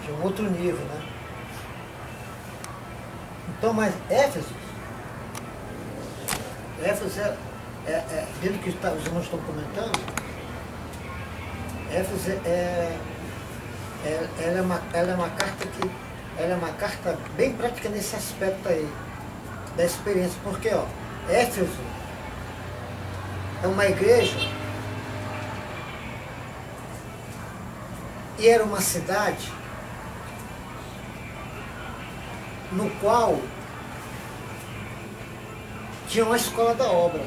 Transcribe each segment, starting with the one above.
de um outro nível, né? Então, mas Éfeso dentro do que os irmãos estão comentando, Éfeso ela é uma carta bem prática nesse aspecto aí, da experiência, porque ó, Éfeso é uma igreja e era uma cidade no qual tinha uma escola da obra.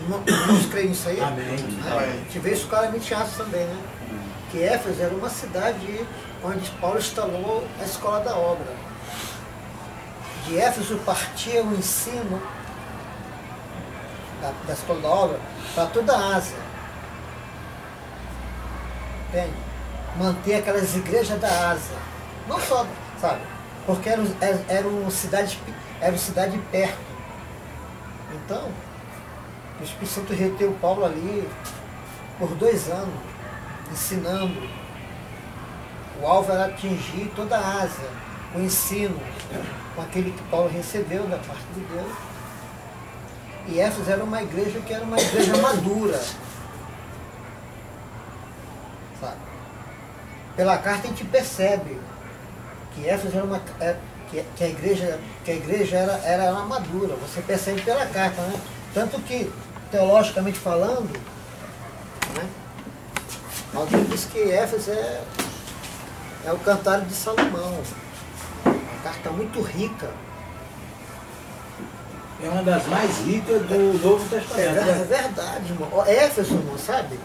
Não creem nisso aí? Amém. A gente vê isso claramente em Atos também, né? Que Éfeso era uma cidade onde Paulo instalou a escola da obra. De Éfeso partia o ensino da escola da obra para toda a Ásia. Entende? Manter aquelas igrejas da Ásia. Não só, sabe? Porque era uma cidade perto. Então, o Espírito Santo reteu Paulo ali por 2 anos, ensinando. O alvo era atingir toda a Ásia, o ensino, com aquele que Paulo recebeu da parte de Deus. E Éfeso era uma igreja que era uma igreja madura. Sabe? Pela carta a gente percebe que Éfeso era que a igreja era madura. Você percebe pela carta, né? Tanto que, teologicamente falando, né? Alguém diz que Éfeso é o Cantário de Salomão. Uma carta muito rica. É uma das mais ricas do Novo Testamento. É verdade, irmão. Éfeso, irmão, sabe?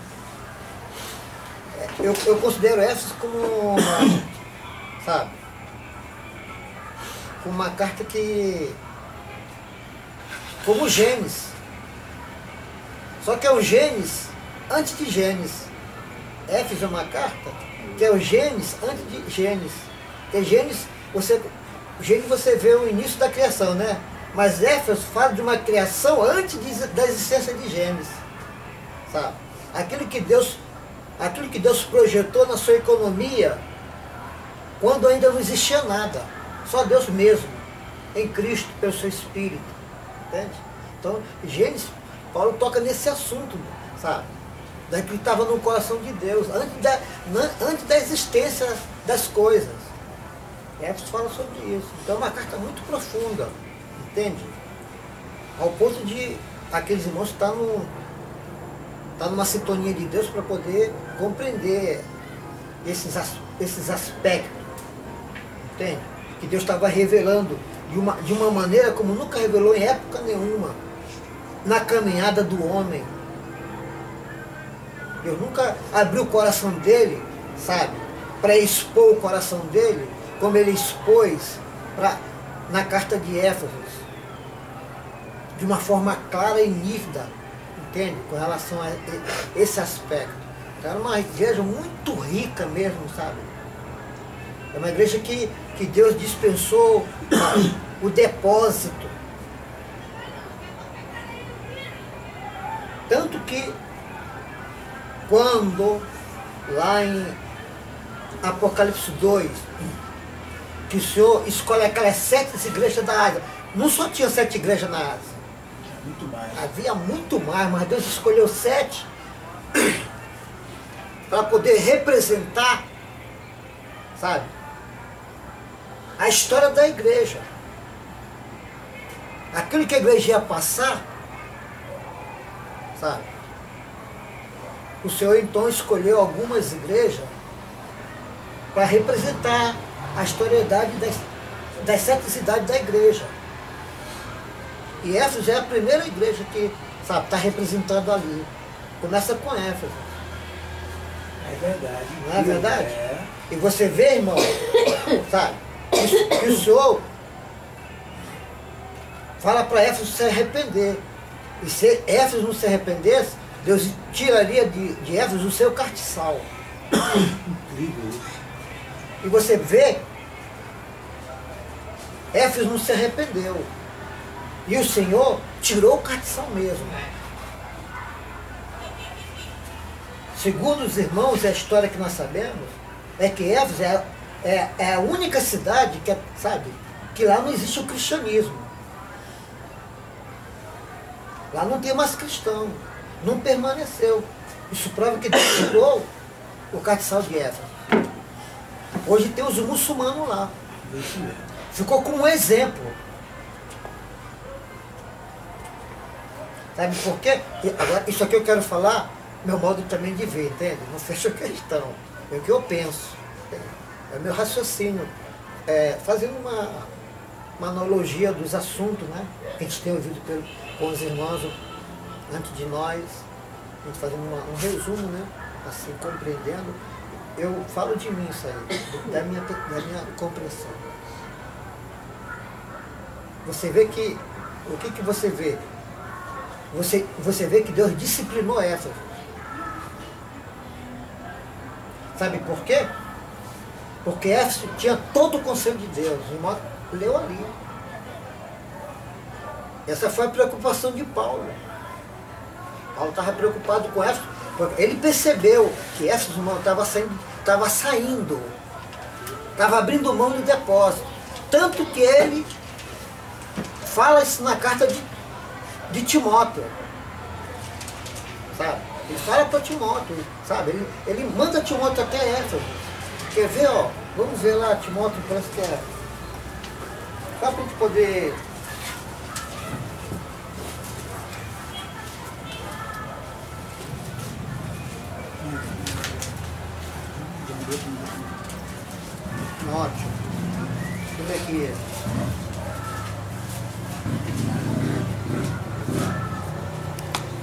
Eu considero Éfeso como uma, sabe? Como uma carta que... como Gênesis. Só que é o Gênesis antes de Gênesis. Éfeso é uma carta que é o Gênesis antes de Gênesis. Porque Gênesis você vê o início da criação, né? Mas Éfeso fala de uma criação antes da existência de Gênesis. Sabe? Aquilo que Deus projetou na sua economia quando ainda não existia nada. Só Deus mesmo, em Cristo, pelo seu Espírito. Entende? Então, Gênesis, Paulo toca nesse assunto, sabe? Daquilo que estava no coração de Deus, antes da existência das coisas. Éfeso fala sobre isso. Então é uma carta muito profunda, entende? Ao ponto de aqueles irmãos estar numa sintonia de Deus para poder compreender esses aspectos, entende? Que Deus estava revelando de uma maneira como nunca revelou em época nenhuma, na caminhada do homem. Deus nunca abriu o coração dele, sabe, para expor o coração dele, como ele expôs na carta de Éfeso, de uma forma clara e nítida, entende? Com relação a esse aspecto. Então, era uma igreja muito rica mesmo, sabe? É uma igreja que Deus dispensou o depósito. Tanto que quando lá em Apocalipse 2, que o Senhor escolhe aquelas 7 igrejas da Ásia, não só tinha 7 igrejas na Ásia. Muito mais. Havia muito mais, mas Deus escolheu 7 para poder representar, sabe, a história da igreja. Aquilo que a igreja ia passar, sabe? O Senhor então escolheu algumas igrejas para representar a historiedade das 7 cidades da igreja. E Éfeso é a primeira igreja que, sabe, está representada ali. Começa com Éfeso. É verdade. Não é verdade? É. E você vê, irmão, sabe, que o Senhor fala para Éfeso se arrepender. E se Éfeso não se arrependesse, Deus tiraria de Éfeso o seu castiçal. Incrível isso. E você vê, Éfeso não se arrependeu. E o Senhor tirou o castiçal mesmo. Segundo os irmãos, a história que nós sabemos, é que Éfeso é a única cidade que, sabe, que lá não existe o cristianismo. Lá não tem mais cristão. Não permaneceu. Isso prova que Deus tirou o castiçal de Éfeso. Hoje tem os muçulmanos lá. Ficou como um exemplo. Sabe por quê? Agora, isso aqui eu quero falar, meu modo também de ver, entende? Não fecha questão. É o que eu penso. É o meu raciocínio. Fazendo uma analogia dos assuntos, né? Que a gente tem ouvido com os irmãos antes de nós. A gente fazendo um resumo, né? Assim, compreendendo. Eu falo de mim isso aí, da minha compreensão. Você vê que, o que você vê? Você vê que Deus disciplinou Éfeso. Sabe por quê? Porque Éfeso tinha todo o conselho de Deus. O irmão leu ali. Essa foi a preocupação de Paulo. Paulo estava preocupado com Éfeso. Ele percebeu que Éfeso, irmão, estava saindo. Estava abrindo mão do depósito. Tanto que ele fala isso na carta de Timóteo. Sabe? Ele fala para Timóteo, sabe? Ele manda Timóteo até Éfeso. Quer ver, ó? Vamos ver lá, Timóteo, parece que é. Só para a gente poder. Timóteo. Como é que é?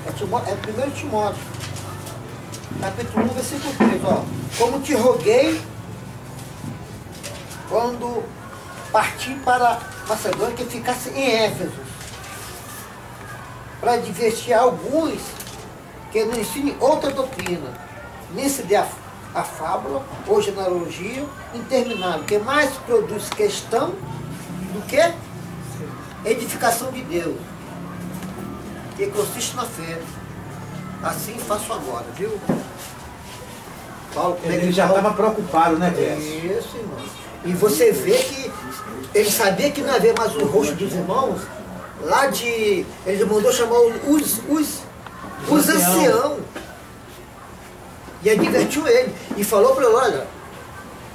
É 1 Timóteo, capítulo 1, versículo 3, ó. Como te roguei quando parti para Macedônia que ficasse em Éfeso, para advertir alguns que não ensinem outra doutrina, nem se dê a fábula ou genealogia interminável, que mais produz questão do que edificação de Deus, que consiste na fé. Assim faço agora, viu? Paulo, ele já estava preocupado, né, Pedro? Isso, irmão. E você vê que ele sabia que não havia mais o rosto dos irmãos. Lá de... Ele mandou chamar os anciãos. E advertiu ele. E falou para ele, olha,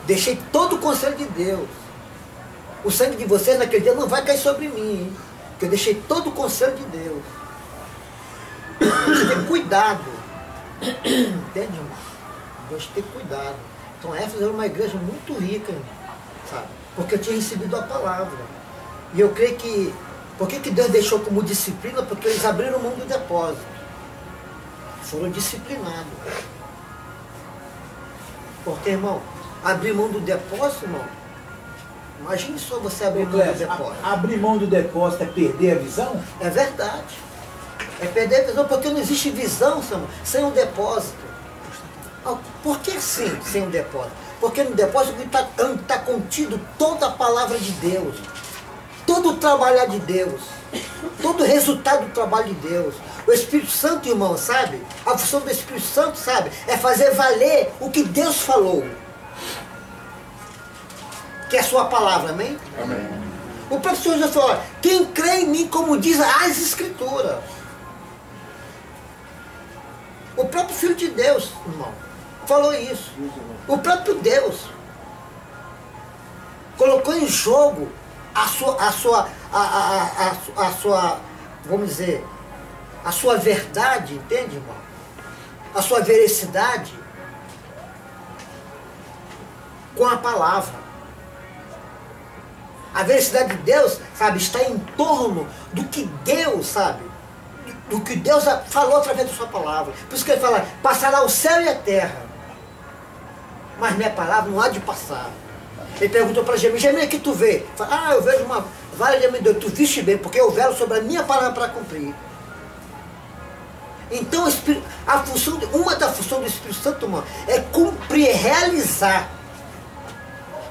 deixei todo o conselho de Deus. O sangue de vocês naquele dia não vai cair sobre mim, hein? Porque eu deixei todo o conselho de Deus. Você tem cuidado. Entende, irmão? Deus tem cuidado. Então Éfeso era uma igreja muito rica, sabe? Porque eu tinha recebido a palavra. E eu creio que... Por que Deus deixou como disciplina? Porque eles abriram mão do depósito. Foram disciplinados. Porque, irmão, abrir mão do depósito, irmão, imagine só você abrir mão do depósito. Abrir mão do depósito é perder a visão? É verdade. É perder a visão, porque não existe visão, sem um depósito. Por que sim, sem um depósito? Porque no depósito está contido toda a palavra de Deus, todo o trabalhar de Deus, todo o resultado do trabalho de Deus. O Espírito Santo, irmão, sabe? A função do Espírito Santo, sabe? É fazer valer o que Deus falou. Que é a sua palavra, amém? Amém. O próprio Senhor Jesus falou, quem crê em mim, como diz as Escrituras. O próprio Filho de Deus, irmão, falou isso. O próprio Deus colocou em jogo a sua, vamos dizer, a sua verdade, entende, irmão? A sua veracidade com a palavra. A veracidade de Deus, sabe, está em torno do que Deus, sabe, do que Deus falou através da sua palavra. Por isso que ele fala, passará o céu e a terra, mas minha palavra não há de passar. Ele perguntou para Jeremias, Jeremias, o que tu vê? Fala, eu vejo uma vara de amendoim. Tu viste bem, porque eu velo sobre a minha palavra para cumprir. Então, uma das funções do Espírito Santo, irmão, é cumprir, realizar.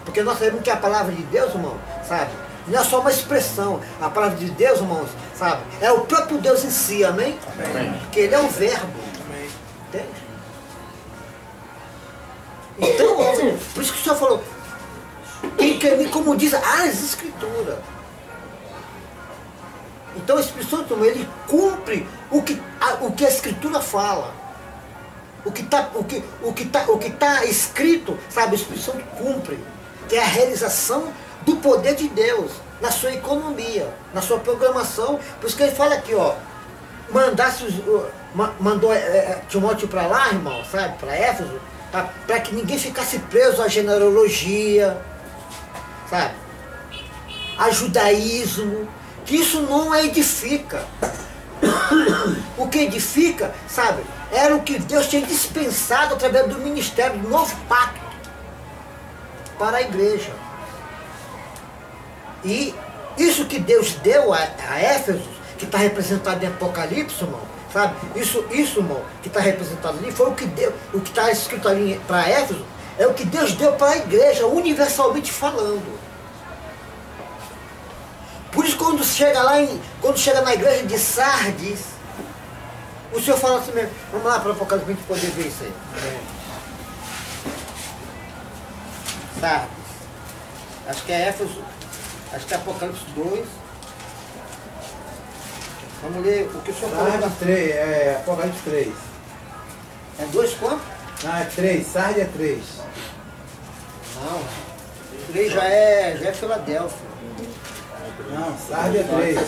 Porque nós sabemos que a palavra de Deus, irmão, sabe, não é só uma expressão. A palavra de Deus, irmãos, sabe, é o próprio Deus em si, amém? Amém. Porque ele é um verbo. Amém. Entende? Então, por isso que o Senhor falou, que em mim, como diz as Escrituras. Então o Espírito Santo, ele cumpre o que a Escritura fala. O que tá escrito, sabe, o Espírito Santo cumpre. Que é a realização do poder de Deus na sua economia, na sua programação. Por isso que ele fala aqui, ó, mandou Timóteo para lá, irmão, sabe, para Éfeso, para que ninguém ficasse preso à genealogia, sabe, a judaísmo, que isso não edifica. O que edifica, sabe, era o que Deus tinha dispensado através do ministério do novo pacto para a igreja. E isso que Deus deu a Éfeso, que está representado em Apocalipse, irmão, sabe? Isso, irmão, que está representado ali, foi o que Deus, o que está escrito ali para Éfeso, é o que Deus deu para a igreja, universalmente falando. Por isso, quando chega na igreja de Sardes, o Senhor fala assim mesmo. Vamos lá para o Apocalipse para a gente poder ver isso aí. Sardes. Acho que é Éfeso. Acho que é Apocalipse 2. Vamos ler o que o Senhor falou. Sardes 3, é Apocalipse 3. É 2 quanto? Não, é 3, Sardes é 3. Não. 3 já é Filadélfia. Não, Sardes é 3.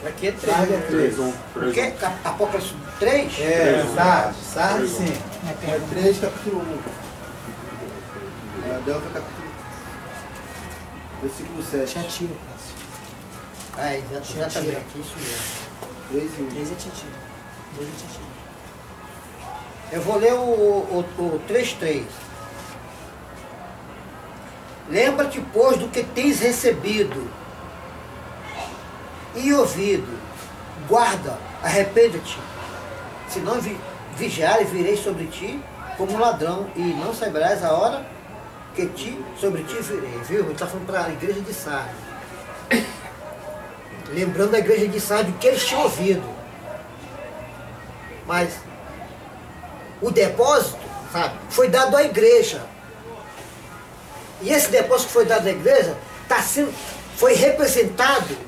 Aqui é 3. Sardes é 3. Porque Apocalipse 3? É, Sardes sim. É 3, capítulo 1. Filadélfia, capítulo 1. Versículo 7. Tiatira. Exatamente, isso mesmo. 3 e 1. 3 é Tiatira. 2 é Tiatira. Eu vou ler o 3:3. Lembra-te, pois, do que tens recebido e ouvido. Guarda, arrepende-te. Se não vigiares, virei sobre ti como um ladrão, e não saberás a hora que sobre ti virei. Viu? Ele está falando para a igreja de Sardes. Lembrando a igreja de Sardes que eles tinham ouvido. Mas o depósito, sabe, foi dado à igreja. E esse depósito que foi dado à igreja foi representado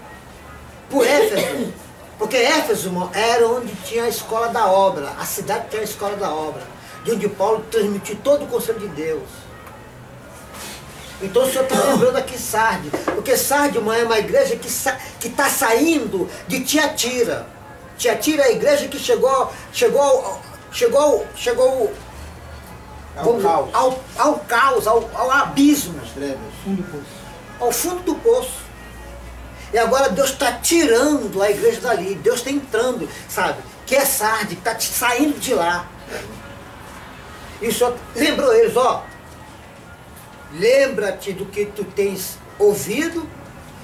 por Éfeso. Porque Éfeso, irmão, era onde tinha a escola da obra, a cidade que tinha a escola da obra, de onde Paulo transmitiu todo o conselho de Deus. Então o Senhor está lembrando aqui Sardes, porque Sardes, irmão, é uma igreja que está saindo de Tiatira. Tiatira é a igreja que chegou ao caos, ao abismo, As trevas. ao fundo do poço. E agora Deus está tirando a igreja dali, Deus está entrando, sabe? Que é Sardes, que está saindo de lá. E o Senhor lembrou eles, ó. Lembra-te do que tu tens ouvido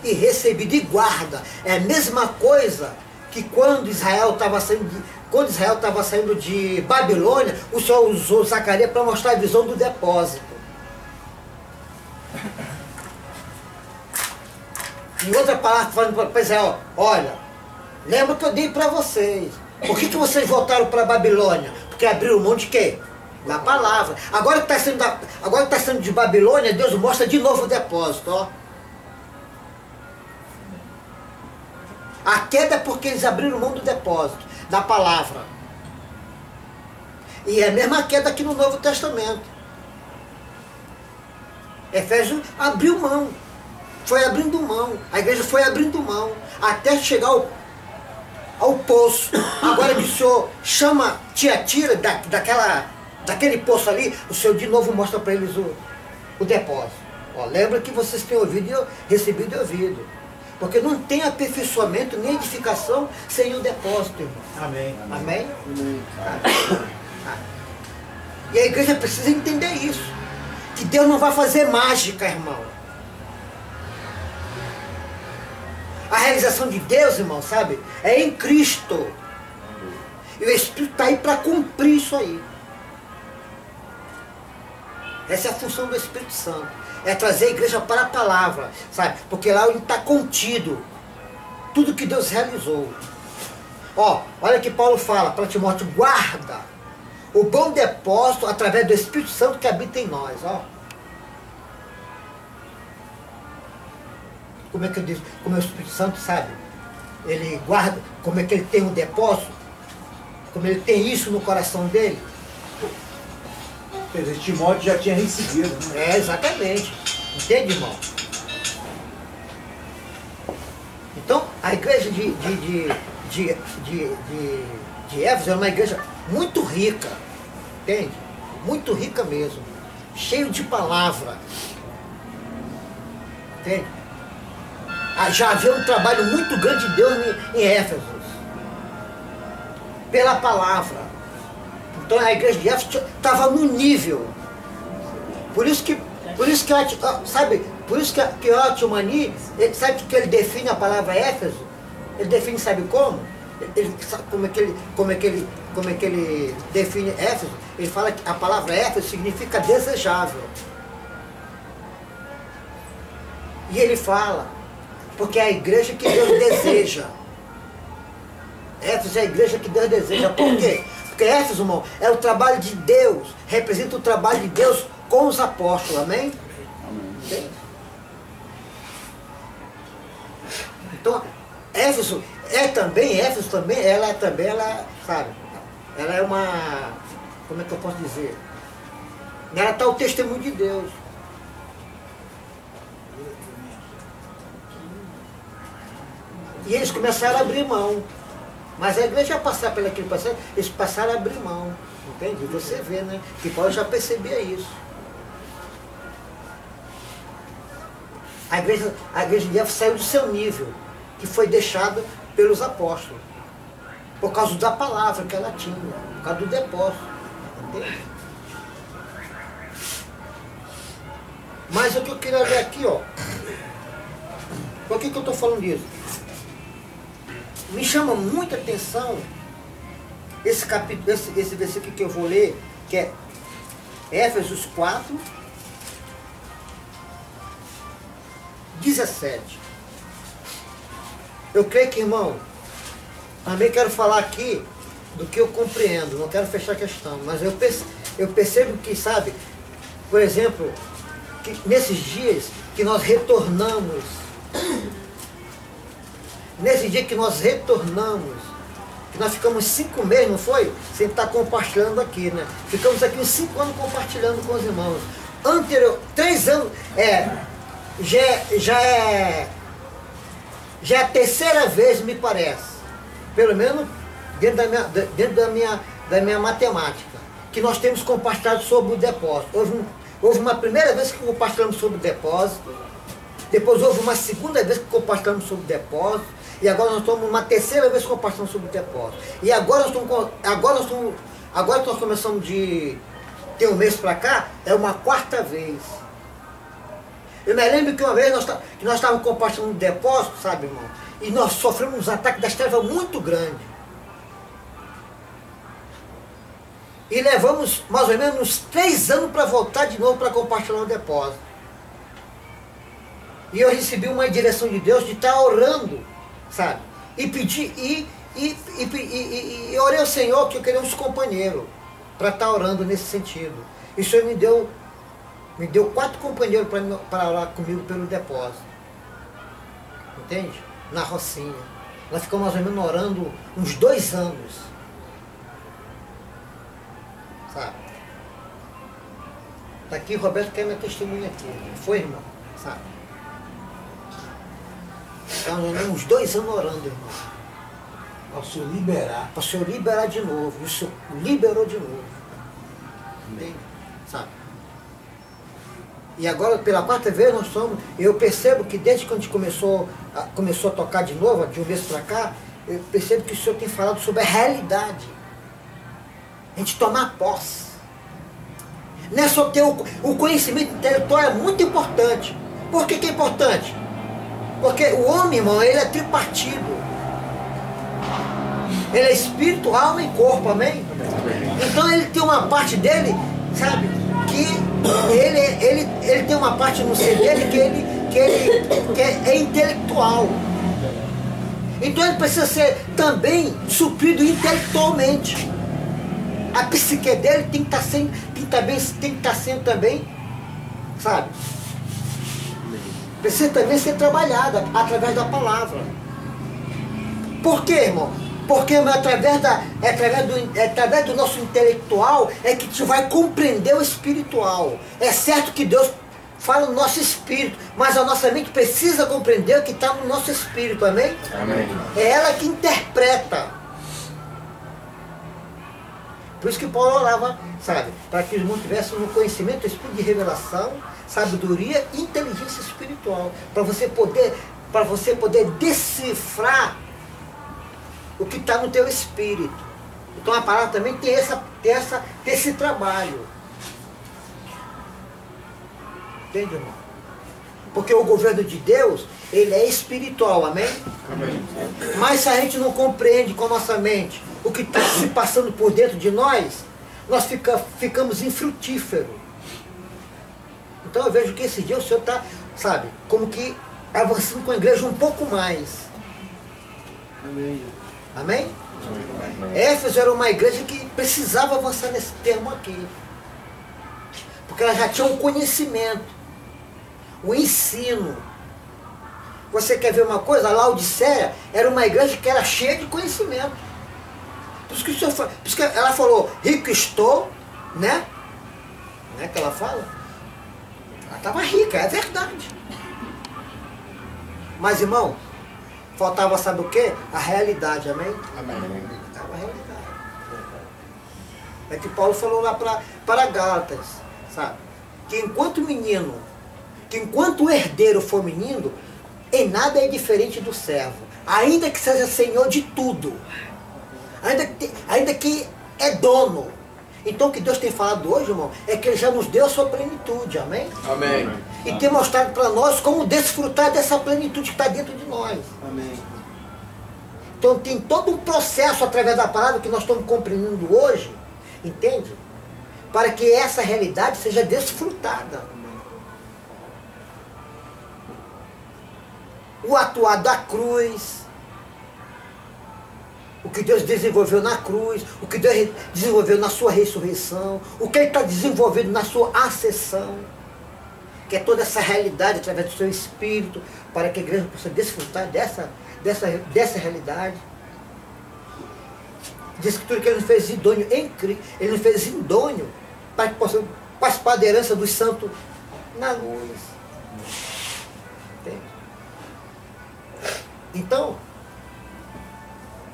e recebido, e guarda. É a mesma coisa que quando Israel estava saindo de Babilônia, o Senhor usou Zacarias para mostrar a visão do depósito. Em outra palavra, falando para Israel, olha, lembra que eu dei para vocês. Por que vocês voltaram para Babilônia? Porque abriram mão de quê? Da palavra. Agora que está saindo de Babilônia, Deus mostra de novo o depósito, ó. A queda é porque eles abriram mão do depósito, da palavra. E é a mesma queda aqui no Novo Testamento. Efésios abriu mão. Foi abrindo mão. A igreja foi abrindo mão. Até chegar ao poço. Agora que o Senhor chama Tiatira daquele poço ali, o Senhor de novo mostra para eles o depósito. Ó, lembra que vocês têm ouvido, recebido e ouvido. Porque não tem aperfeiçoamento nem edificação sem o depósito, irmão. Amém. Amém? Amém. E a igreja precisa entender isso. Que Deus não vai fazer mágica, irmão. A realização de Deus, irmão, sabe? É em Cristo. E o Espírito está aí para cumprir isso aí. Essa é a função do Espírito Santo. É trazer a igreja para a palavra, sabe? Porque lá onde está contido tudo que Deus realizou. Ó, olha que Paulo fala para Timóteo, guarda o bom depósito através do Espírito Santo que habita em nós, ó. como é que eu disse, como é o Espírito Santo sabe. Ele guarda, como é que ele tem um depósito, como ele tem isso no coração dele. Quer dizer, Timóteo já tinha recebido, né? É, exatamente. Entende, irmão? Então, a igreja de Éfeso é uma igreja muito rica, entende? Muito rica mesmo. Cheio de palavra. Entende? Já havia um trabalho muito grande de Deus em Éfeso. Pela palavra. Então a igreja de Éfeso estava no nível. Por isso que Otto Mani, ele sabe que ele define a palavra Éfeso? Ele define, sabe como? Como é que ele define Éfeso? Ele fala que a palavra Éfeso significa desejável. E ele fala, porque é a igreja que Deus deseja. Éfeso é a igreja que Deus deseja. Por quê? Porque Éfeso, irmão, é o trabalho de Deus, representa o trabalho de Deus com os apóstolos, amém? Amém. Então, Éfeso também, ela, sabe, ela é uma, como é que eu posso dizer? Ela está o testemunho de Deus. E eles começaram a abrir mão. Mas a igreja ia passar pelo aquele processo, eles passaram a abrir mão. Entende? Você vê, né? Que Paulo já percebia isso. A igreja de Éfeso saiu do seu nível, que foi deixada pelos apóstolos. Por causa da palavra que ela tinha, por causa do depósito. Entende? Mas o que eu queria ler aqui, ó. Por que eu estou falando disso? Me chama muita atenção esse capítulo, esse versículo que eu vou ler, que é Éfesos 4, 17. Eu creio que, irmão, também quero falar aqui do que eu compreendo, não quero fechar a questão, mas eu percebo que, sabe, por exemplo, que nesses dias que nós retornamos, nesse dia que nós retornamos, que nós ficamos 5 meses, não foi? Sem estar compartilhando aqui, né? Ficamos aqui uns 5 anos compartilhando com os irmãos. 3 anos, já é a terceira vez, me parece, pelo menos dentro da minha matemática, que nós temos compartilhado sobre o depósito. Houve uma primeira vez que compartilhamos sobre o depósito, depois houve uma segunda vez que compartilhamos sobre o depósito, e agora nós estamos uma terceira vez compartilhando sobre o depósito. E agora nós começamos de ter um mês para cá, é uma 4ª vez. Eu me lembro que uma vez que nós estávamos compartilhando o depósito, sabe, irmão? E nós sofremos uns ataques das trevas muito grandes. E levamos mais ou menos uns 3 anos para voltar de novo para compartilhar o depósito. E eu recebi uma direção de Deus de estar orando, sabe? E pedi, e orei ao Senhor que eu queria uns companheiros para estar orando nesse sentido. E o Senhor me deu 4 companheiros para orar comigo pelo depósito. Entende? Na Rocinha. Nós ficamos mais ou menos orando uns 2 anos. Sabe? Está aqui, Roberto quer minha testemunha aqui. Foi, irmão? Sabe? Então, uns 2 anos orando, irmão. Para o Senhor liberar. Para o Senhor liberar de novo. E o Senhor liberou de novo. Entende? Sabe? E agora, pela 4ª vez, eu percebo que desde que a gente começou a tocar de novo, de um mês para cá, eu percebo que o Senhor tem falado sobre a realidade. A gente tomar posse. Não é só ter o conhecimento intelectual, é muito importante. Por que é importante? Porque o homem, irmão, ele é tripartido. Ele é espírito, alma e corpo, amém? Então ele tem uma parte dele, sabe, que ele tem uma parte no ser dele que é intelectual. Então ele precisa ser também suprido intelectualmente. A psique dele tem que estar sendo também, sabe, precisa também ser trabalhada através da palavra. Por quê, irmão? Porque através do nosso intelectual é que a gente vai compreender o espiritual. É certo que Deus fala no nosso espírito, mas a nossa mente precisa compreender o que está no nosso espírito, amém? Amém. É ela que interpreta. Por isso que Paulo orava, sabe, para que os irmãos tivessem no conhecimento, espírito de revelação, sabedoria e inteligência espiritual, para você poder decifrar o que está no teu espírito. Então a palavra também tem esse trabalho. Entende, irmão? Porque o governo de Deus, ele é espiritual, amém? Amém. Mas se a gente não compreende com a nossa mente o que está se passando por dentro de nós ficamos infrutíferos. Então eu vejo que esse dia o Senhor está, sabe, como que avançando com a igreja um pouco mais. Amém. Amém? Éfeso era uma igreja que precisava avançar nesse termo aqui. Porque ela já tinha um conhecimento, o ensino. Você quer ver uma coisa? A Laodiceia era uma igreja que era cheia de conhecimento. Por isso que, por isso que ela falou, rico estou, né? Não é que ela fala? Ela estava rica, é verdade. Mas, irmão, faltava, sabe o quê? A realidade, amém? Amém. Faltava a realidade. É que Paulo falou lá para Gálatas, sabe? Que enquanto o herdeiro for menino, em nada é diferente do servo. Ainda que seja senhor de tudo. Ainda que é dono. Então o que Deus tem falado hoje, irmão, é que Ele já nos deu a sua plenitude, amém? Amém. E tem mostrado para nós como desfrutar dessa plenitude que está dentro de nós. Amém. Então tem todo um processo através da palavra que nós estamos compreendendo hoje, entende? Para que essa realidade seja desfrutada. O atuar da cruz, o que Deus desenvolveu na cruz, o que Deus desenvolveu na sua ressurreição, o que Ele está desenvolvendo na sua ascensão, que é toda essa realidade através do seu Espírito, para que a igreja possa desfrutar dessa realidade. Diz a Escritura que Ele nos fez idôneo em Cristo, Ele nos fez idôneo para que possamos participar da herança dos santos na luz. Entende? Então,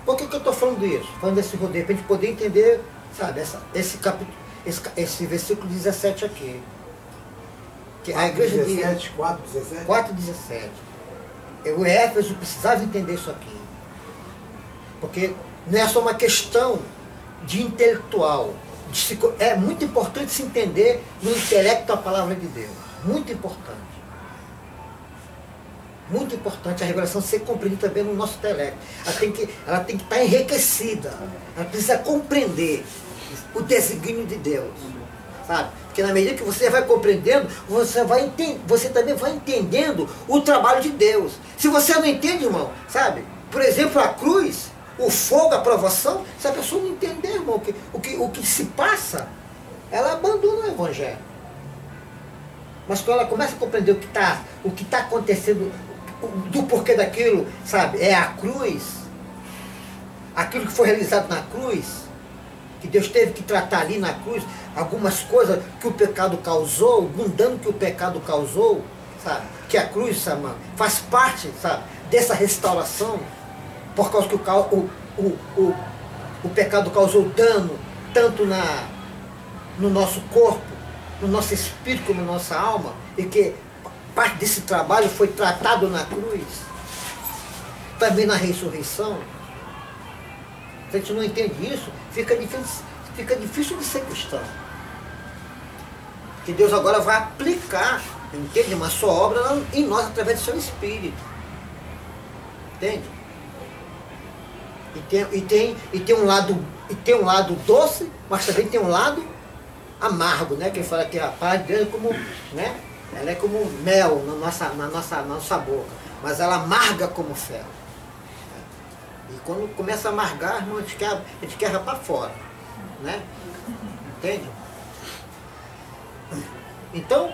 por que eu estou falando isso? Falando desse rodeio, para a gente poder entender, sabe, esse versículo 17 aqui. Que a igreja 17, 4:17. 4:17. O Éfeso precisava entender isso aqui. Porque não é só uma questão de intelectual. É muito importante se entender no intelecto a palavra de Deus. Muito importante. Muito importante a revelação ser compreendida também no nosso intelecto. Ela tem que estar enriquecida. Ela precisa compreender o desígnio de Deus. Sabe? Porque na medida que você vai compreendendo, você também vai entendendo o trabalho de Deus. Se você não entende, irmão, sabe? Por exemplo, a cruz, o fogo, a provação, se a pessoa não entender, irmão, o que se passa, ela abandona o Evangelho. Mas quando ela começa a compreender o que está acontecendo, do porquê daquilo, sabe? É a cruz, aquilo que foi realizado na cruz, que Deus teve que tratar ali na cruz, algumas coisas que o pecado causou, algum dano que o pecado causou, sabe? Que a cruz, sabe, faz parte, sabe, dessa restauração, por causa que o pecado causou dano, tanto no nosso corpo, no nosso espírito, como na nossa alma, e que parte desse trabalho foi tratado na cruz, também na ressurreição. Se a gente não entende isso, fica difícil de ser cristão. Porque Deus agora vai aplicar, entende? Uma sua obra em nós através do seu Espírito. Entende? E tem um lado doce, mas também tem um lado amargo, né? Quem fala que a paz de Deus é como, né? Ela é como mel na nossa boca, mas ela amarga como fel. E quando começa a amargar, irmão, a gente quer rapar fora, né? Entende? Então,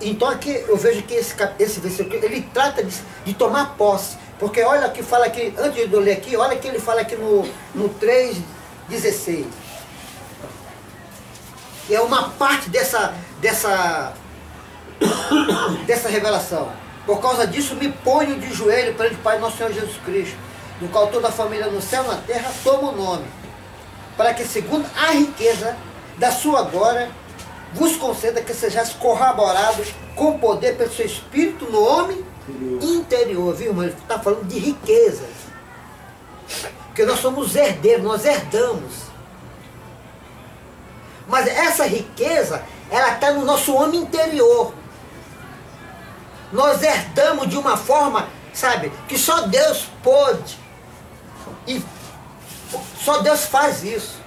Então aqui eu vejo que esse versículo, ele trata de tomar posse. Porque olha que fala aqui, antes de eu ler aqui, olha que ele fala aqui no 3,16. É uma parte dessa revelação. Por causa disso me ponho de joelho perante o Pai nosso Senhor Jesus Cristo, do qual toda a família no céu e na terra toma o nome, para que segundo a riqueza da sua glória vos conceda que sejais corroborados com poder pelo seu Espírito no homem interior. Viu, irmão? Ele está falando de riquezas. Porque nós somos herdeiros, nós herdamos. Mas essa riqueza, ela está no nosso homem interior. Nós herdamos de uma forma, sabe, que só Deus pode. E só Deus faz isso.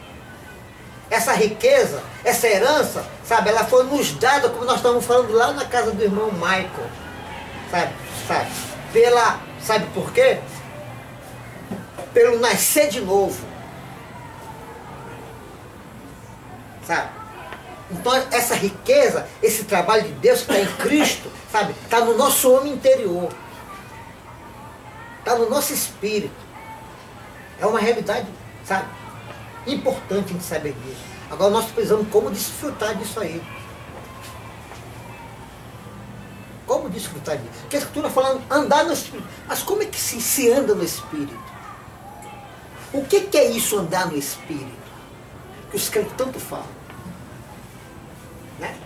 Essa riqueza, essa herança, sabe, ela foi nos dada, como nós estávamos falando lá na casa do irmão Michael. Sabe por quê? Pelo nascer de novo. Sabe? Então essa riqueza, esse trabalho de Deus que está em Cristo, sabe, está no nosso homem interior. Está no nosso espírito. É uma realidade, sabe, importante a gente saber disso. Agora nós precisamos como desfrutar disso aí. Como desfrutar disso? Porque a Escritura falando andar no Espírito. Mas como é que se anda no Espírito? O que é isso, andar no Espírito? Que os crentes tanto falam. Né?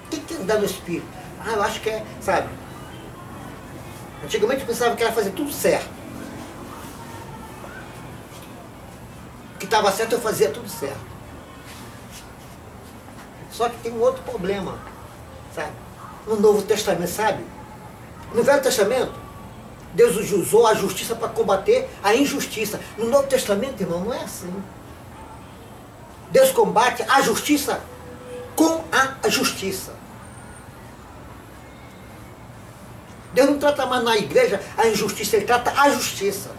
O que é andar no Espírito? Ah, eu acho que é, sabe? Antigamente eu pensava que era fazer tudo certo. O que estava certo eu fazia tudo certo. Só que tem um outro problema, sabe? No Novo Testamento, sabe? No Velho Testamento, Deus usou a justiça para combater a injustiça. No Novo Testamento, irmão, não é assim. Deus combate a justiça com a justiça. Deus não trata mais na igreja a injustiça, Ele trata a justiça.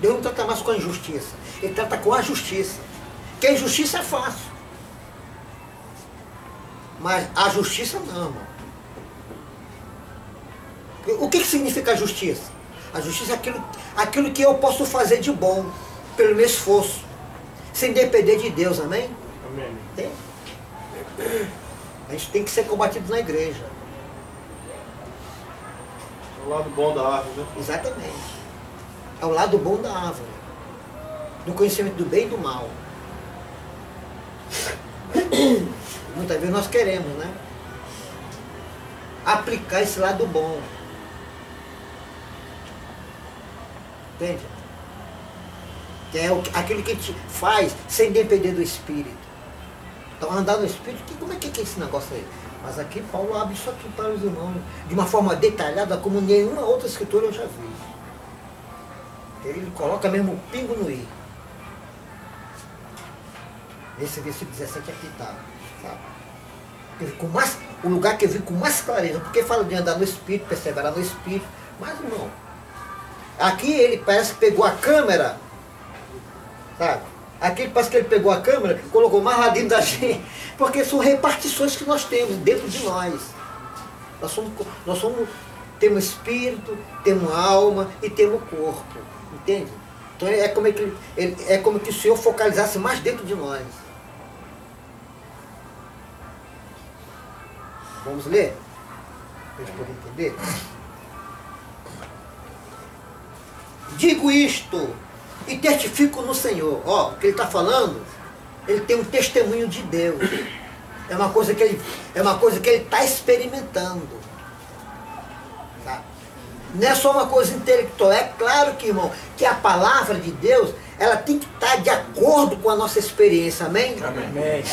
Deus não trata mais com a injustiça, Ele trata com a justiça. Porque a injustiça é fácil. Mas a justiça não, irmão. O que significa a justiça? A justiça é aquilo que eu posso fazer de bom, pelo meu esforço, sem depender de Deus, amém? Amém. Tem? A gente tem que ser combatido na igreja. É o lado bom da árvore, né? Exatamente. É o lado bom da árvore. Do conhecimento do bem e do mal. Muitas vezes nós queremos, né? Aplicar esse lado bom. Entende? Que é aquilo que a gente faz sem depender do Espírito. Então andar no Espírito, como é que é esse negócio aí? Mas aqui Paulo abre isso aqui para os irmãos, de uma forma detalhada, como nenhuma outra escritura eu já vi. Ele coloca mesmo o pingo no i. Esse versículo 17 aqui está, sabe? O lugar que eu vi com mais clareza, porque fala de andar no Espírito, perseverar no Espírito, mas irmão, aqui ele parece que pegou a câmera, sabe? Aqui parece que ele pegou a câmera e colocou mais lá dentro da gente, porque são repartições que nós temos dentro de nós. Temos espírito, temos alma e temos corpo, entende? Então é como que o Senhor focalizasse mais dentro de nós. Vamos ler? Para a gente poder entender. Digo isto e testifico no Senhor. Ó, o que ele está falando, ele tem um testemunho de Deus. É uma coisa que ele está experimentando. Tá? Não é só uma coisa intelectual. É claro que, irmão, que a palavra de Deus, ela tem que estar de acordo com a nossa experiência. Amém? Amém.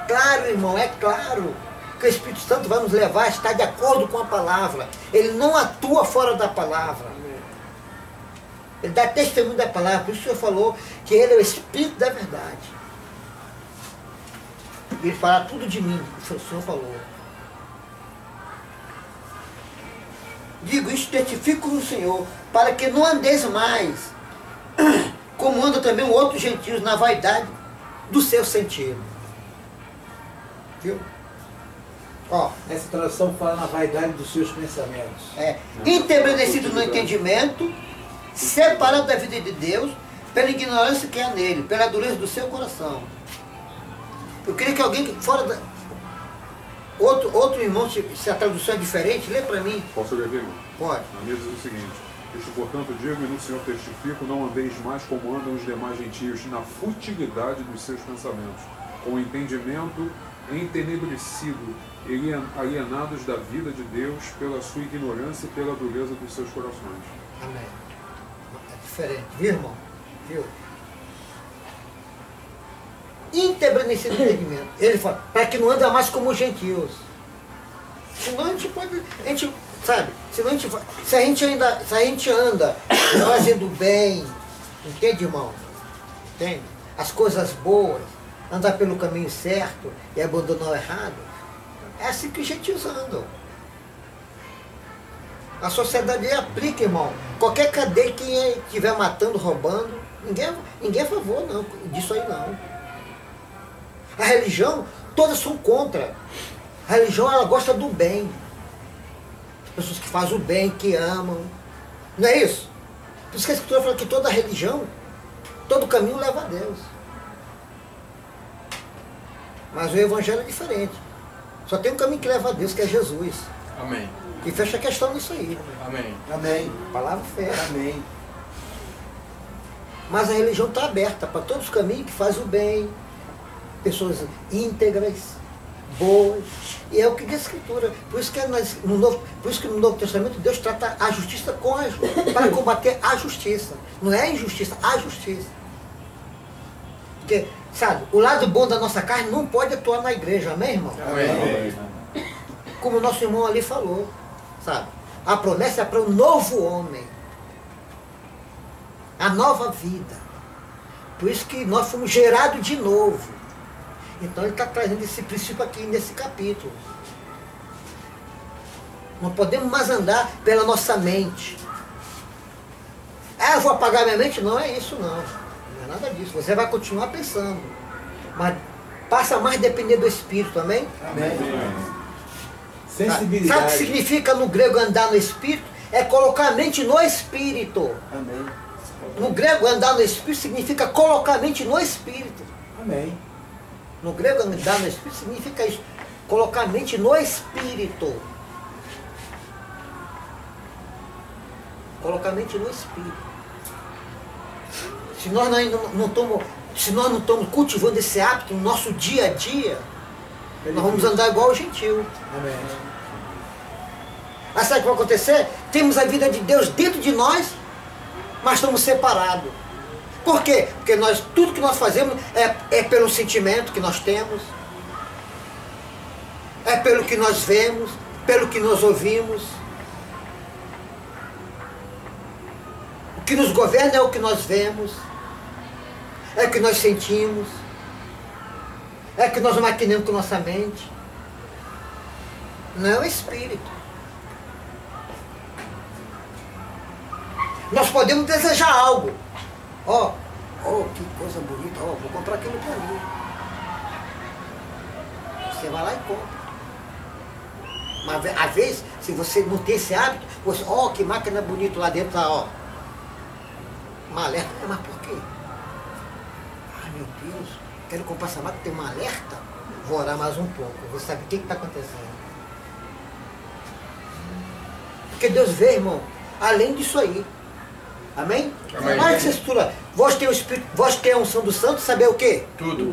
Claro, irmão, é claro que o Espírito Santo vai nos levar a estar de acordo com a palavra. Ele não atua fora da palavra. Ele dá testemunho da palavra. Por isso o Senhor falou que Ele é o Espírito da verdade. Ele fala tudo de mim, o Senhor falou. Digo isto, testifico no Senhor, para que não andeis mais, como andam também outros gentios, na vaidade do seu sentido. Viu? Ó, Essa tradução fala na vaidade dos seus pensamentos. enternecido no entendimento, separado da vida de Deus, pela ignorância que há nele, pela dureza do seu coração. Eu queria que alguém fora da... Outro irmão, se a tradução é diferente, lê para mim. Posso ler, irmão? Pode. Na minha diz o seguinte: isto, portanto, digo e no Senhor testifico, não andeis mais como andam os demais gentios, na futilidade dos seus pensamentos, com o entendimento entenebrecido, alienados da vida de Deus pela sua ignorância e pela dureza dos seus corações. Amém. É diferente, viu, irmão? Viu? Enternecido no entendimento. Ele fala, para que não anda mais como os gentios. Senão a gente pode... sabe? Senão a gente, se a gente anda fazendo bem, entende, irmão? Entende? As coisas boas, andar pelo caminho certo e abandonar o errado, é assim que os gentios andam. A sociedade aplica, irmão. Qualquer cadeia que estiver matando, roubando, ninguém é a favor não, disso aí não. A religião, todas são contra. A religião, ela gosta do bem. Pessoas que fazem o bem, que amam. Não é isso? Por isso que a Escritura fala que toda religião, todo caminho leva a Deus. Mas o Evangelho é diferente. Só tem um caminho que leva a Deus, que é Jesus. Amém. E fecha a questão nisso aí. Amém. Amém. Palavra fecha. Amém. Mas a religião está aberta para todos os caminhos que fazem o bem. Pessoas íntegras, boas. E é o que diz a Escritura. Por isso que no Novo Testamento Deus trata a justiça para combater a justiça. Não é a injustiça, a justiça. Porque, sabe, o lado bom da nossa carne não pode atuar na igreja, amém, irmão? Amém. Como o nosso irmão ali falou, sabe? A promessa é para o novo homem. A nova vida. Por isso que nós fomos gerados de novo. Então ele está trazendo esse princípio aqui nesse capítulo. Não podemos mais andar pela nossa mente. Eu vou apagar minha mente? Não é isso não. Não é nada disso. Você vai continuar pensando. Mas passa mais a depender do Espírito, amém? Amém. Sensibilidade. Sabe o que significa no grego andar no Espírito? É colocar a mente no Espírito. Amém. No grego andar no Espírito significa colocar a mente no Espírito. Amém. No grego andar no Espírito significa isso. Colocar a mente no Espírito. Colocar a mente no Espírito. Se nós ainda não estamos cultivando esse hábito no nosso dia a dia, nós vamos andar igual o gentil. Amém. Aí sabe o que vai acontecer? Temos a vida de Deus dentro de nós, mas estamos separados. Por quê? Porque tudo que nós fazemos é pelo sentimento que nós temos, é pelo que nós vemos, pelo que nós ouvimos. O que nos governa é o que nós vemos, é o que nós sentimos, é o que nós maquinamos com nossa mente. Não é o Espírito. Nós podemos desejar algo. Que coisa bonita, vou comprar aquilo para mim. Você vai lá e compra. Mas às vezes, se você não tem esse hábito, você, que máquina bonita lá dentro, tá, uma alerta. Mas por quê? Meu Deus, quero comprar essa máquina, tem uma alerta? Vou orar mais um pouco, vou saber o que está acontecendo. Porque Deus vê, irmão, além disso aí. Amém? Amém. Mas essa estrutura, vós tem o Espírito, vós tem a unção do Santo, saber o quê? Tudo.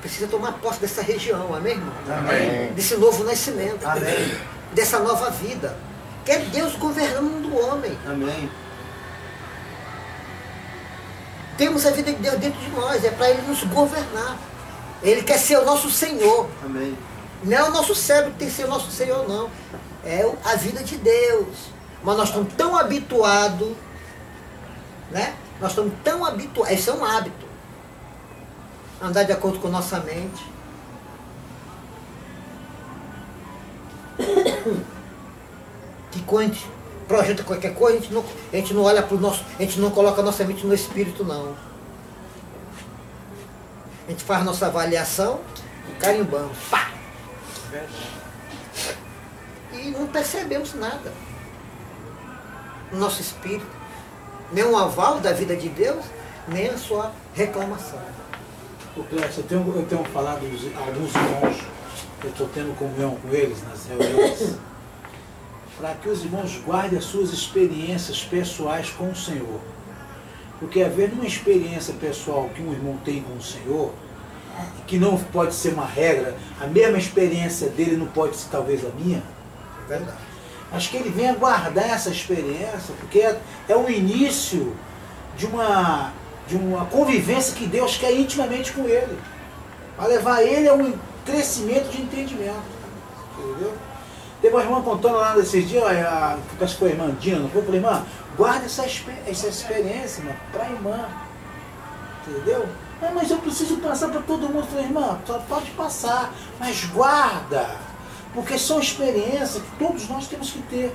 Precisa tomar posse dessa região, amém, irmão? Amém. Desse novo nascimento. Amém. Dessa nova vida. Que é Deus governando o homem. Amém. Temos a vida de Deus dentro de nós, é para Ele nos governar. Ele quer ser o nosso Senhor. Amém. Não é o nosso cérebro que tem que ser o nosso Senhor, não. É a vida de Deus. Mas nós estamos tão habituados, né? Nós estamos tão habituados, isso é um hábito. Andar de acordo com nossa mente. Que projeta qualquer coisa, a gente não olha para o nosso, a gente não coloca a nossa mente no espírito, não. A gente faz nossa avaliação e carimbamos. Pá! E não percebemos nada. No nosso espírito. Nem um aval da vida de Deus, nem a sua reclamação. O Clécio, eu tenho falado a alguns irmãos, eu estou tendo comunhão com eles nas reuniões, para que os irmãos guardem as suas experiências pessoais com o Senhor. Porque havendo uma experiência pessoal que um irmão tem com o Senhor, que não pode ser uma regra, a mesma experiência dele não pode ser talvez a minha. Verdade. Acho que ele vem a guardar essa experiência, porque é o início de uma convivência que Deus quer intimamente com ele. Vai levar ele a um crescimento de entendimento. Entendeu? Teve uma irmã contando lá nesses dias, acho que foi a irmã Dina, não foi? Eu falei, irmã, guarda essa experiência, irmã, para a irmã. Entendeu? Ah, mas eu preciso passar para todo mundo. Eu falei, irmã, só pode passar, mas guarda. Porque são experiências que todos nós temos que ter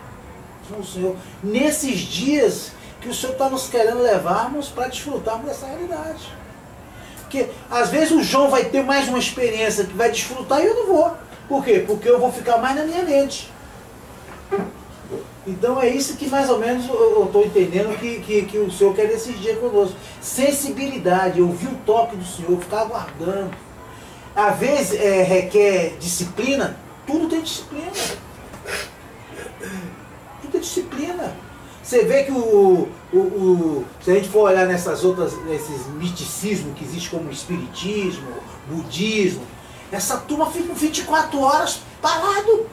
com o Senhor. Nesses dias que o Senhor está nos querendo levarmos para desfrutarmos dessa realidade. Porque às vezes o João vai ter mais uma experiência que vai desfrutar e eu não vou. Por quê? Porque eu vou ficar mais na minha mente. Então é isso que mais ou menos eu estou entendendo que o Senhor quer nesses dias conosco. Sensibilidade, ouvir o toque do Senhor, ficar aguardando. Às vezes requer disciplina, tudo tem disciplina. Tudo é disciplina. Você vê que se a gente for olhar nesses misticismos que existe como espiritismo, budismo, essa turma fica 24 horas parado.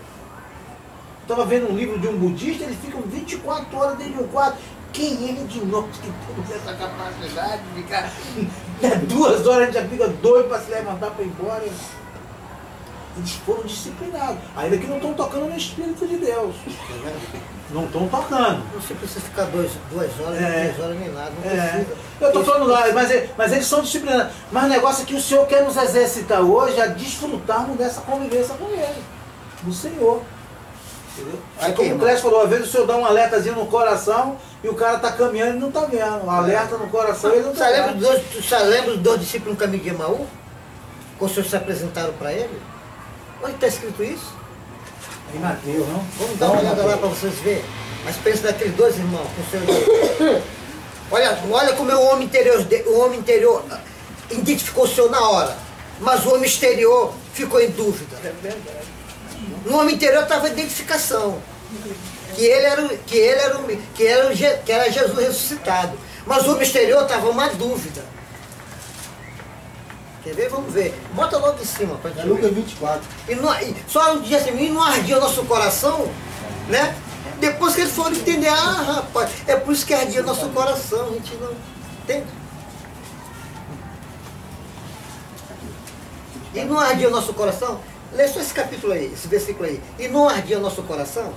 Estava vendo um livro de um budista, eles ficam 24 horas dentro de um quarto. Quem ele de nós que temos essa capacidade de ficar 2 horas, a gente já fica doido para se levantar para ir embora. Eles foram disciplinados, ainda que não estão tocando no Espírito de Deus. Não estão tocando. Não se precisa ficar 2 horas, 3 horas nem nada, não precisa. Eu estou falando lá, mas eles são disciplinados. Mas o negócio é que o Senhor quer nos exercitar hoje a desfrutarmos dessa convivência com Ele, do Senhor. Entendeu? Aí como o Clécio falou, às vezes o Senhor dá um alertazinho no coração e o cara está caminhando e não está vendo. Um alerta no coração e ele não está vendo. Você lembra dos 2 discípulos no caminho de Emaú? Quando os senhores se apresentaram para ele? Onde está escrito isso? Em Mateus, não? Vamos dar uma olhada lá para vocês verem a experiência daqueles 2 irmãos com o Senhor. Olha como o homem interior identificou o Senhor na hora, mas o homem exterior ficou em dúvida. É verdade. No homem interior estava a identificação, que era Jesus ressuscitado, mas o homem exterior estava uma dúvida. Quer ver? Vamos ver. Bota logo em cima. É Lucas 24. Só um dia assim, e não ardia o nosso coração, né? Depois que eles foram entender, rapaz, é por isso que ardia o nosso coração, a gente não entende. E não ardia o nosso coração? Lê só esse capítulo aí, esse versículo aí. E não ardia o nosso coração?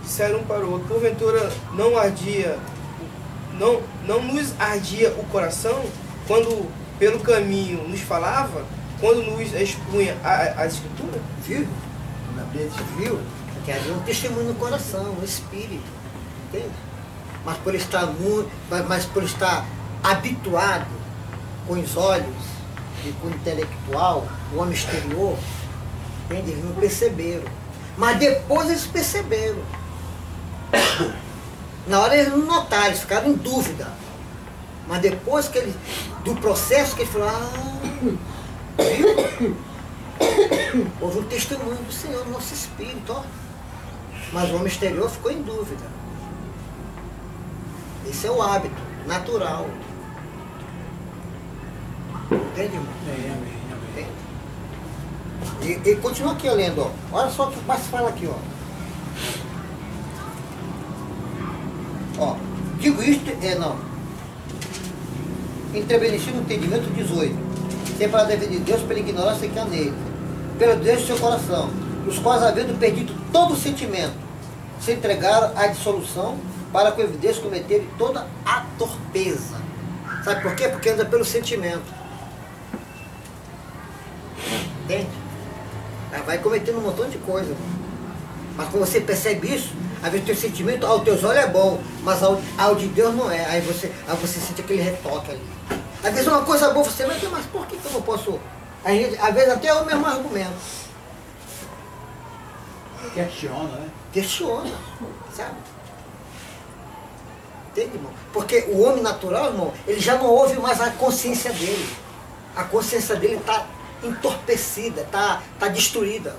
Disseram um para o outro, porventura não nos ardia o coração quando pelo caminho nos falava, quando nos expunha a Escritura? Viu? Viu? Que havia um testemunho no coração, no espírito. Entende? Mas por estar habituado com os olhos e com o intelectual, o homem exterior, entende? Eles não perceberam. Mas depois eles perceberam. Na hora eles não notaram, eles ficaram em dúvida. Mas depois do processo que eles falaram, viu? Houve um testemunho do Senhor no nosso espírito, ó. Mas o homem exterior ficou em dúvida. Esse é o hábito natural. Entende, irmão? Amém. E continua aqui lendo, ó. Olha só o que mais fala aqui, ó. Ó, digo isto, entrebenido no entendimento 18, separado da vida de Deus pela ignorância que há nele, pelo Deus do seu coração, os quais, havendo perdido todo o sentimento, se entregaram à dissolução, para com evidência cometerem toda a torpeza. Sabe por quê? Porque anda pelo sentimento. Entende? Aí vai cometendo um montão de coisa. Mas quando você percebe isso, às vezes o teu sentimento aos teus olhos é bom, mas ao de Deus não é. Aí você sente aquele retoque ali. Às vezes uma coisa boa, você vai dizer, mas por que eu não posso? Às vezes até é o mesmo argumento. Questiona, né? Questiona, sabe? Entende, irmão? Porque o homem natural, irmão, ele já não ouve mais a consciência dele. A consciência dele está entorpecida, está destruída.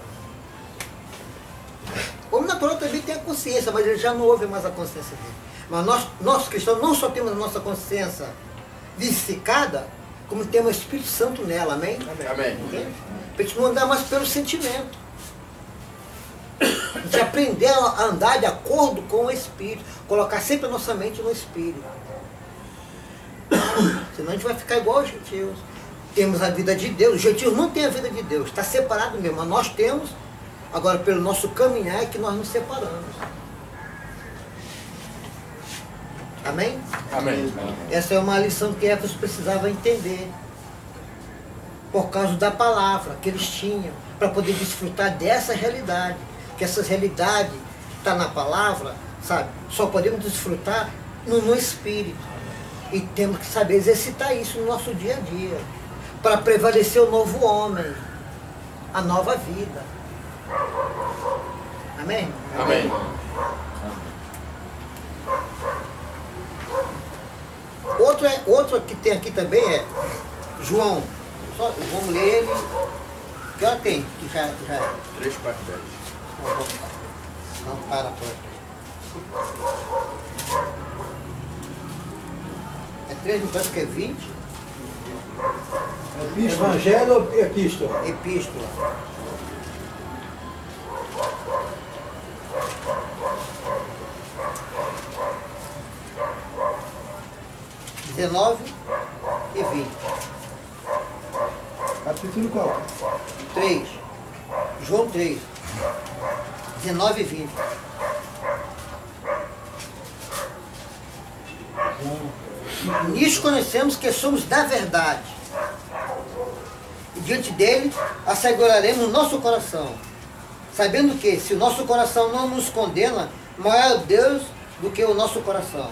O homem natural também tem a consciência, mas ele já não ouve mais a consciência dele. Mas nós cristãos não só temos a nossa consciência vivificada, como temos o Espírito Santo nela, amém? Amém. Entende? Para a gente não andar mais pelo sentimento. A gente aprender a andar de acordo com o Espírito, colocar sempre a nossa mente no Espírito. Senão a gente vai ficar igual aos gentios. Temos a vida de Deus, os gentios não têm a vida de Deus, está separado mesmo, mas nós temos, agora pelo nosso caminhar é que nós nos separamos. Amém? Amém. Essa é uma lição que Éfeso precisava entender. Por causa da palavra que eles tinham, para poder desfrutar dessa realidade. Que essa realidade está na palavra, sabe? Só podemos desfrutar no Espírito. E temos que saber exercitar isso no nosso dia a dia. Para prevalecer o novo homem, a nova vida. Amém? Amém. Outro que tem aqui também é João. Vamos ler ele. Que hora tem? Que já é. 3 para 10. Não, para por aqui. É 3 no tanto que é 20? Evangelho ou epístola? Epístola. e 20. Capítulo qual? 3. João 3. 19 e 20. Nisto conhecemos que somos da verdade. E diante dele asseguraremos o nosso coração. Sabendo que, se o nosso coração não nos condena, maior é Deus do que o nosso coração.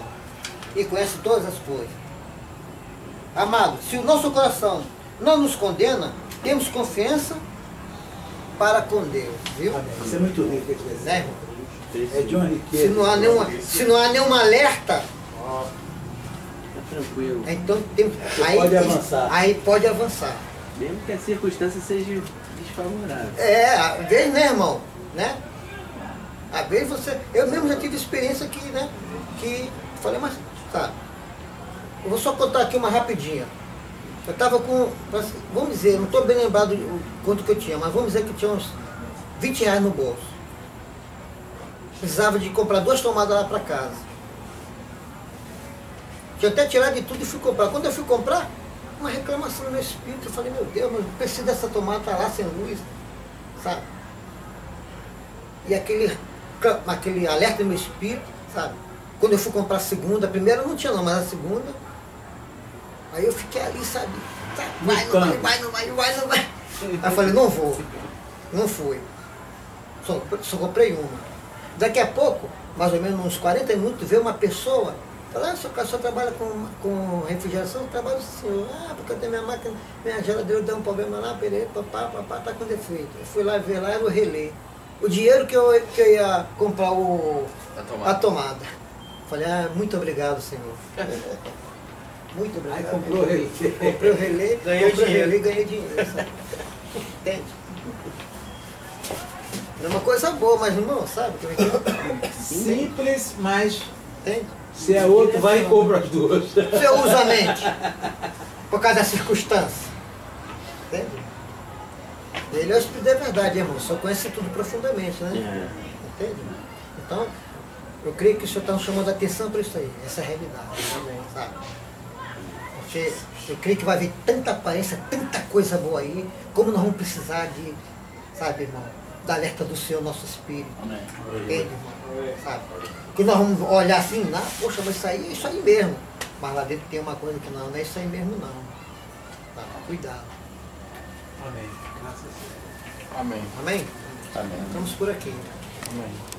E conhece todas as coisas. Amado, se o nosso coração não nos condena, temos confiança para com Deus, viu? Isso é muito rico esse Né, desenho. irmão? É de uma riqueza. Se não há nenhuma alerta, Tá tranquilo. então tem, Pode avançar. Aí pode avançar. Mesmo que a circunstância seja desfavorável. Às vezes, né, irmão? Né? Às vezes você. Eu mesmo já tive experiência aqui, né? Que falei, mas, sabe? Eu vou só contar aqui uma rapidinha. Eu estava com, vamos dizer, não estou bem lembrado do quanto que eu tinha, mas vamos dizer que eu tinha uns 20 reais no bolso. Precisava de comprar 2 tomadas lá para casa. Tinha até tirado de tudo e fui comprar. Quando eu fui comprar, uma reclamação no meu espírito. Eu falei, meu Deus, mas eu preciso dessa tomada, tá lá sem luz, sabe? E aquele alerta no meu espírito, sabe? Quando eu fui comprar a segunda, a primeira não tinha não, mas a segunda, aí eu fiquei ali, sabe? Vai, não vai. Aí eu falei, não vou. Não fui. Só comprei uma. Daqui a pouco, mais ou menos uns 40 minutos, veio uma pessoa, falou, só trabalha com refrigeração? Eu trabalho sim, senhor. Porque eu tenho minha máquina, minha geladeira deu um problema lá, papá, tá com defeito. Eu fui lá ver lá, era o relé. O dinheiro que eu ia comprar a tomada. Falei, muito obrigado, senhor. Muito obrigado. Aí comprou o relé. Comprei o relé, Ganhou dinheiro. e ganhei dinheiro. Sabe? Entende? É uma coisa boa, mas irmão, sabe? Simples, mas Entende? se é outro, vai e compra as duas. Você usa a mente por causa da circunstância. Entende? Ele é o Espírito da verdade, irmão. Só conhece tudo profundamente, né? Entende? Então, eu creio que o Senhor está nos chamando a atenção para isso aí, essa realidade. Sabe? Porque eu creio que vai haver tanta aparência, tanta coisa boa aí, como nós vamos precisar de, sabe, irmão, da alerta do Senhor, nosso Espírito. Entende, irmão? Sabe? Que nós vamos olhar assim, poxa, mas isso aí é isso aí mesmo. Mas lá dentro tem uma coisa que não é isso aí mesmo não. Tá? Cuidado. Amém. Graças a Deus. Amém. Amém? Amém. Estamos por aqui. Amém.